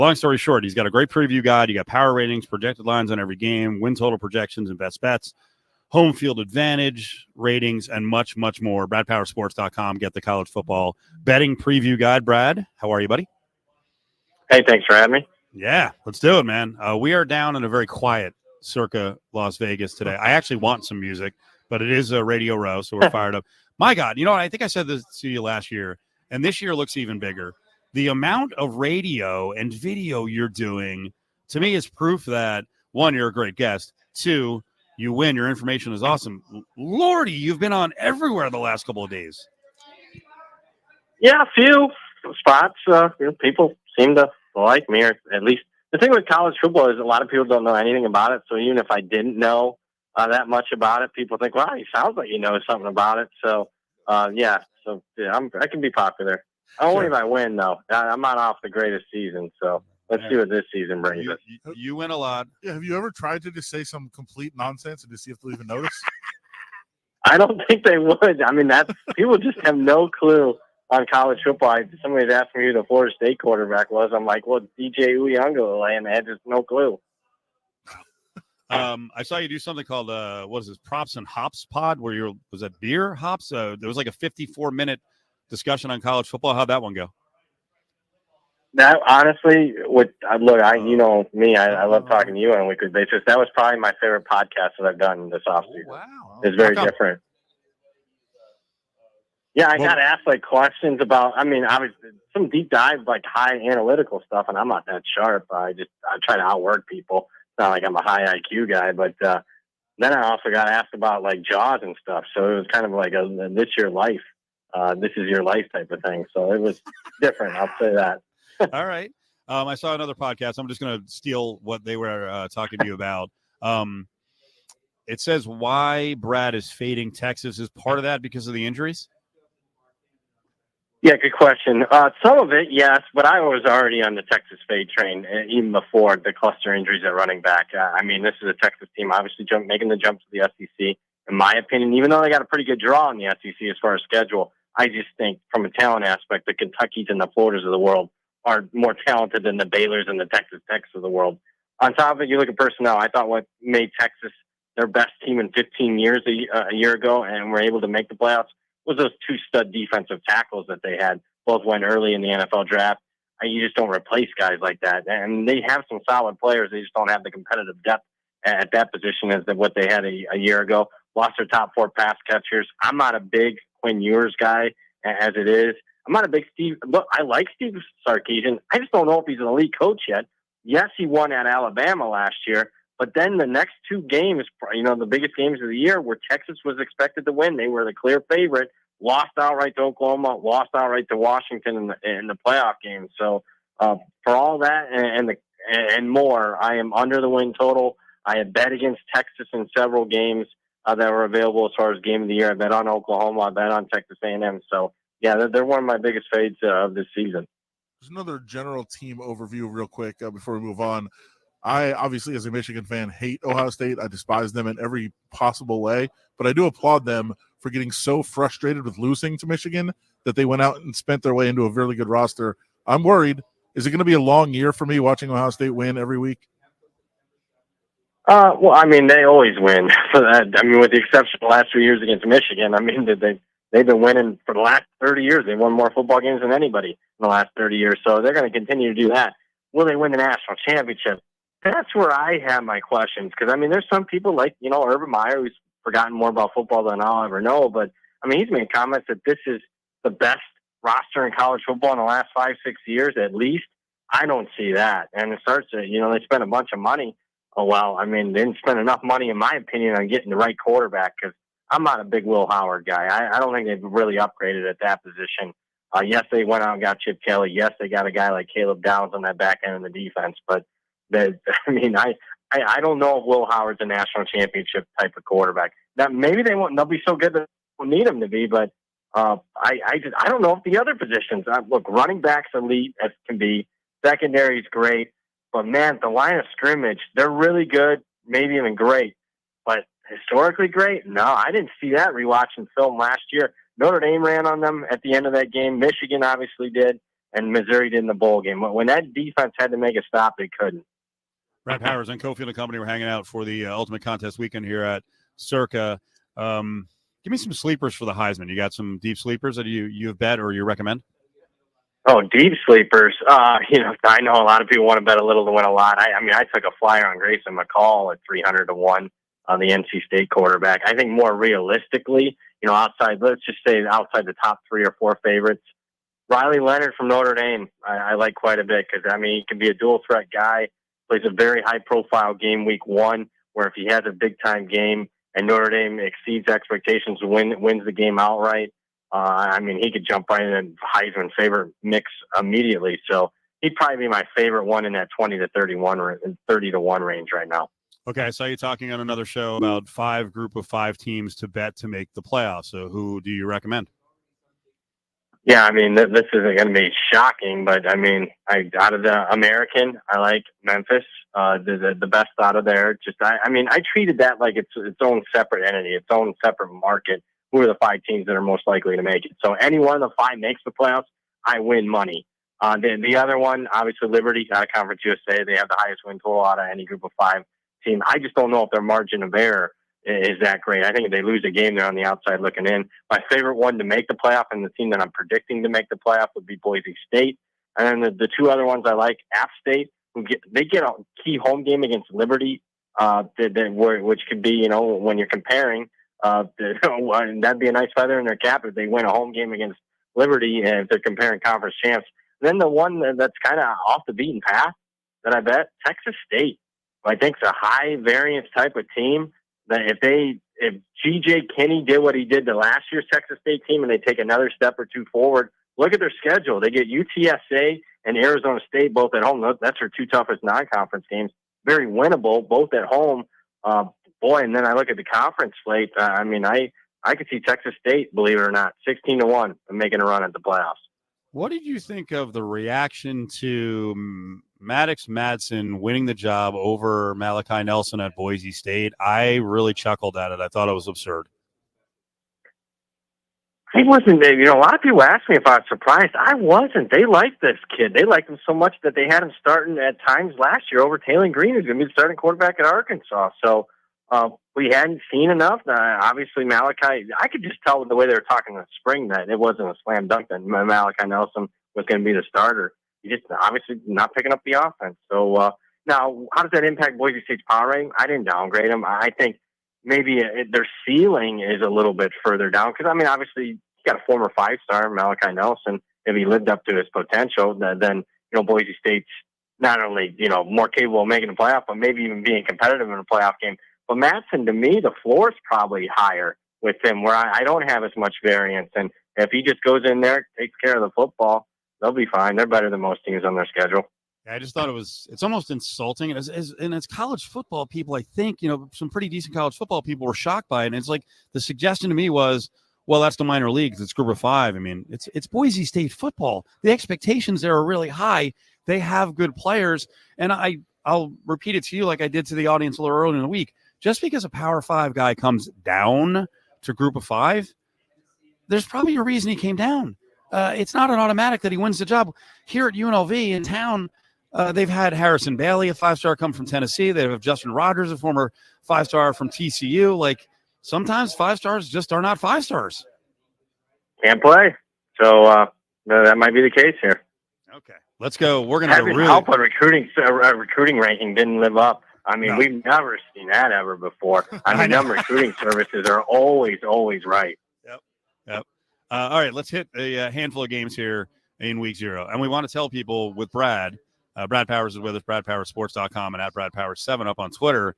long story short, he's got a great preview guide. You got power ratings, projected lines on every game, win total projections and best bets, home field advantage, ratings, and much, much more. BradPowerSports.com. Get the college football betting preview guide. Brad, how are you, buddy? Hey, thanks for having me. Yeah, let's do it, man. We are down in a very quiet circa Las Vegas today. I actually want some music, but it is a Radio Row, so we're fired up. My God, you know what? I think I said this to you last year, and this year looks even bigger. The amount of radio and video you're doing, to me, is proof that, one, you're a great guest. Two, you win. Your information is awesome. Lordy, you've been on everywhere the last couple of days. Yeah, a few spots. People seem to like me, or at least the thing with college football is a lot of people don't know anything about it. So even if I didn't know that much about it, people think, "Wow, he sounds like you know something about it." So I can be popular. Only if I win, though. I'm not off the greatest season, so let's see what this season brings us. You win a lot. Yeah, have you ever tried to just say some complete nonsense and to see if they'll even notice? I don't think they would. I mean, people just have no clue on college football. Somebody's asked me who the Florida State quarterback was. I'm like, well, DJ Uyunglele, and they had just no clue. I saw you do something called what is this, Props and Hops Pod, where was that beer hops? There was like a 54-minute discussion on college football. How'd that one go? That honestly, you know me, I love talking to you on a weekly basis. That was probably my favorite podcast that I've done this offseason. Oh, wow. It's very different. Yeah, I got asked like questions about, I was some deep dive, like high analytical stuff, and I'm not that sharp. I try to outwork people. It's not like I'm a high IQ guy, but then I also got asked about like Jaws and stuff. So it was kind of like this is your life type of thing. So it was different. I'll say that. All right. I saw another podcast. I'm just going to steal what they were talking to you about. It says why Brad is fading Texas. Is part of that because of the injuries? Yeah, good question. Some of it, yes, but I was already on the Texas fade train even before the cluster injuries at running back. This is a Texas team obviously making the jump to the SEC. In my opinion, even though they got a pretty good draw in the SEC as far as schedule, I just think from a talent aspect, the Kentuckys and the Floridas of the world are more talented than the Baylors and the Texas Techs of the world. On top of it, you look at personnel. I thought what made Texas their best team in 15 years a year ago and were able to make the playoffs was those two stud defensive tackles that they had. Both went early in the NFL draft. You just don't replace guys like that. And they have some solid players. They just don't have the competitive depth at that position as what they had a year ago. Lost their top 4 pass catchers. I'm not a big Quinn Ewers guy as it is. I'm not a big Steve. Look, I like Steve Sarkisian. I just don't know if he's an elite coach yet. Yes, he won at Alabama last year, but then the next 2 games, the biggest games of the year where Texas was expected to win, they were the clear favorite, lost outright to Oklahoma, lost outright to Washington in the playoff game. So for all that and more, I am under the win total. I have bet against Texas in several games that were available as far as game of the year. I bet on Oklahoma. I bet on Texas A&M. So, yeah, they're one of my biggest fades of this season. There's another general team overview real quick before we move on. I obviously, as a Michigan fan, hate Ohio State. I despise them in every possible way, but I do applaud them for getting so frustrated with losing to Michigan that they went out and spent their way into a really good roster. I'm worried. Is it going to be a long year for me watching Ohio State win every week? They always win. With the exception of the last 3 years against Michigan, they've been winning for the last 30 years. They won more football games than anybody in the last 30 years, so they're going to continue to do that. Will they win the national championship? That's where I have my questions, because, there's some people like, Urban Meyer, who's forgotten more about football than I'll ever know, but, he's made comments that this is the best roster in college football in the last 5-6 years at least. I don't see that. And it starts to, they spent a bunch of money. They didn't spend enough money, in my opinion, on getting the right quarterback, because I'm not a big Will Howard guy. I don't think they've really upgraded at that position. Yes, they went out and got Chip Kelly. Yes, they got a guy like Caleb Downs on that back end of the defense, but I don't know if Will Howard's a national championship type of quarterback. Now, maybe they'll be so good that they won't need him to be, but I don't know if the other positions. Look, running back's elite as can be. Secondary's great. But, man, the line of scrimmage, they're really good, maybe even great. But historically great? No, I didn't see that rewatching film last year. Notre Dame ran on them at the end of that game. Michigan obviously did. and Missouri did in the bowl game. When that defense had to make a stop, they couldn't. Brad Powers and Cofield and Company were hanging out for the Ultimate Contest weekend here at Circa. Give me some sleepers for the Heisman. You got some deep sleepers that you have bet or you recommend? Oh, deep sleepers. I know a lot of people want to bet a little to win a lot. I mean, I took a flyer on Grayson McCall at 300-1 on the NC State quarterback. I think more realistically, let's just say outside the top 3 or 4 favorites, Riley Leonard from Notre Dame, I like quite a bit because, he can be a dual threat guy, plays a very high profile game week 1, where if he has a big time game and Notre Dame exceeds expectations, wins the game outright. He could jump right in Heisman favorite mix immediately. So he'd probably be my favorite one in that 30-1 range right now. Okay, I saw you talking on another show about 5 group of 5 teams to bet to make the playoffs. So who do you recommend? Yeah, this isn't going to be shocking, but out of the American, I like Memphis, the best out of there. I treated that like it's its own separate entity, its own separate market. Who are the 5 teams that are most likely to make it? So any one of the 5 makes the playoffs, I win money. The other one, obviously Liberty, out of Conference USA, they have the highest win total out of any group of 5 team. I just don't know if their margin of error is that great. I think if they lose a game, they're on the outside looking in. My favorite one to make the playoff and the team that I'm predicting to make the playoff would be Boise State. And then the 2 other ones I like, App State, they get a key home game against Liberty, which could be, when you're comparing, that'd be a nice feather in their cap if they win a home game against Liberty and if they're comparing conference champs. Then the one that's kind of off the beaten path that I bet, Texas State. I think it's a high variance type of team that if G.J. Kinney did what he did to last year's Texas State team and they take another step or 2 forward, look at their schedule. They get UTSA and Arizona State both at home. That's their 2 toughest non-conference games. Very winnable, both at home. And then I look at the conference slate. I could see Texas State, believe it or not, 16-1 and making a run at the playoffs. What did you think of the reaction to Maddox Madsen winning the job over Malachi Nelson at Boise State? I really chuckled at it. I thought it was absurd. I wasn't. A lot of people asked me if I was surprised. I wasn't. They liked this kid. They liked him so much that they had him starting at times last year over Taylor Green, who's going to be the starting quarterback at Arkansas. So we hadn't seen enough. Obviously, Malachi, I could just tell with the way they were talking in the spring that it wasn't a slam dunk that Malachi Nelson was going to be the starter. He just obviously not picking up the offense. So now, how does that impact Boise State's power rating? I didn't downgrade them. I think maybe their ceiling is a little bit further down because, obviously, you got a former 5-star, Malachi Nelson. If he lived up to his potential, then Boise State's not only more capable of making a playoff, but maybe even being competitive in a playoff game. But Madsen, to me, the floor is probably higher with him, where I don't have as much variance. And if he just goes in there, takes care of the football, they'll be fine. They're better than most teams on their schedule. I just thought it's almost insulting. And as college football people, I think, some pretty decent college football people were shocked by it. And it's like the suggestion to me was, well, that's the minor leagues. It's group of 5. It's Boise State football. The expectations there are really high. They have good players. And I'll repeat it to you like I did to the audience a little earlier in the week. Just because a Power 5 guy comes down to group of 5, there's probably a reason he came down. It's not an automatic that he wins the job. Here at UNLV in town, they've had Harrison Bailey, a 5-star, come from Tennessee. They have Justin Rogers, a former 5-star from TCU. Like, sometimes 5-stars just are not 5-stars. Can't play. So that might be the case here. Okay, let's go. We're going to really help a recruiting ranking didn't live up. No. We've never seen that ever before. Them recruiting services are always right. Yep. All right, let's hit a handful of games here in week 0. And we want to tell people with Brad, Brad Powers is with us, bradpowersports.com and at bradpowers7 up on Twitter.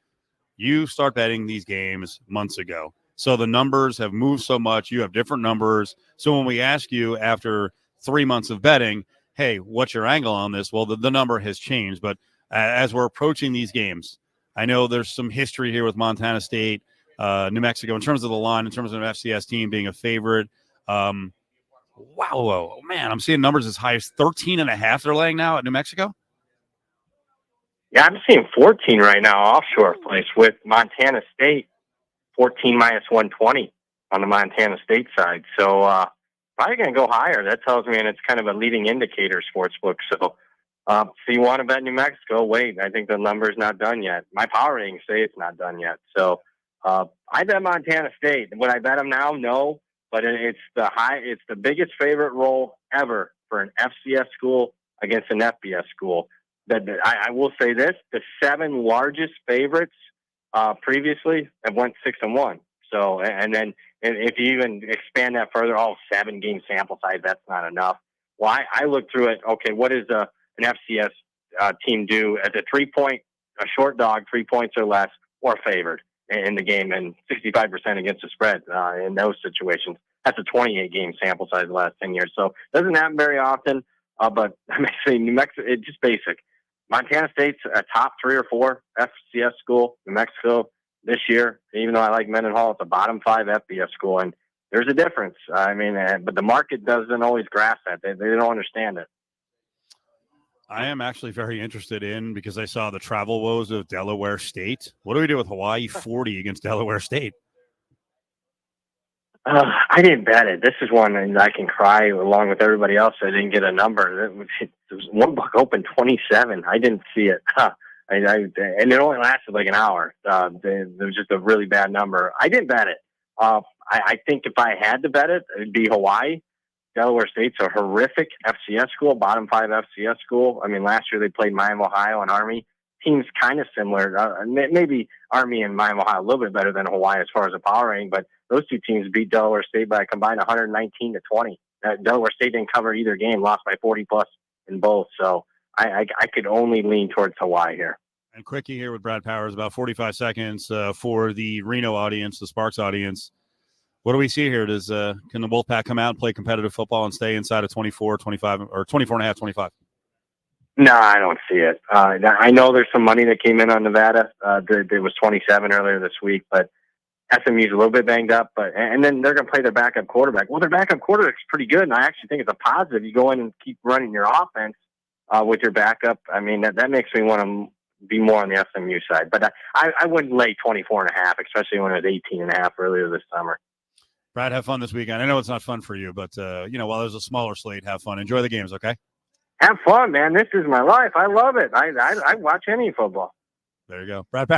You start betting these games months ago. So the numbers have moved so much. You have different numbers. So when we ask you after 3 months of betting, hey, what's your angle on this? Well, the number has changed. But as we're approaching these games, I know there's some history here with Montana State, New Mexico, in terms of the line, in terms of an FCS team being a favorite. Wow, man, I'm seeing numbers as high as 13.5 they're laying now at New Mexico. Yeah, I'm seeing 14 right now, offshore place with Montana State, 14 minus 120 on the Montana State side. So probably going to go higher. That tells me, and it's kind of a leading indicator, sportsbook. So you want to bet New Mexico? Wait, I think the number's not done yet. My power ratings say it's not done yet. So I bet Montana State. Would I bet them now? No, but it's the biggest favorite role ever for an FCS school against an FBS school. I will say this: the 7 largest favorites previously have went 6-1. So, and then if you even expand that further, 7-game sample size, that's not enough. Well, I looked through it. Okay, what does an FCS team do as a short dog, 3 points or less, or favored in the game, and 65% against the spread in those situations? That's a 28-game sample size the last 10 years. So it doesn't happen very often, but I'm actually New Mexico, it's just basic. Montana State's a top 3 or 4 FCS school. New Mexico this year, even though I like Mendenhall, it's a bottom 5 FBS school, and there's a difference. I mean, but the market doesn't always grasp that. They don't understand it. I am actually very interested in, because I saw the travel woes of Delaware State. What do we do with Hawaii 40 against Delaware State? I didn't bet it. This is one that I can cry along with everybody else. I didn't get a number. It was one book open 27. I didn't see it. And it only lasted like an hour. There was just a really bad number. I didn't bet it. I think if I had to bet it, it'd be Hawaii. Delaware State's a horrific FCS school, bottom 5 FCS school. I mean, last year they played Miami, Ohio, and Army. Teams kind of similar. Maybe Army and Miami, Ohio a little bit better than Hawaii as far as the power rating, but those 2 teams beat Delaware State by a combined 119-20. Delaware State didn't cover either game, lost by 40+ in both. So I could only lean towards Hawaii here. And quickie here with Brad Powers, about 45 seconds for the Reno audience, the Sparks audience. What do we see here? Can the Wolfpack come out and play competitive football and stay inside of 24, 25, or 24 and a half, 25? No, I don't see it. I know there's some money that came in on Nevada. There was 27 earlier this week, but SMU's a little bit banged up. And then they're going to play their backup quarterback. Well, their backup quarterback's pretty good, and I actually think it's a positive. You go in and keep running your offense with your backup. I mean, that makes me want to be more on the SMU side. But I wouldn't lay 24 and a half, especially when it was 18 and a half earlier this summer. Brad, have fun this weekend. I know it's not fun for you, but, while there's a smaller slate, have fun. Enjoy the games, okay? Have fun, man. This is my life. I love it. I watch any football. There you go. Brad Powers.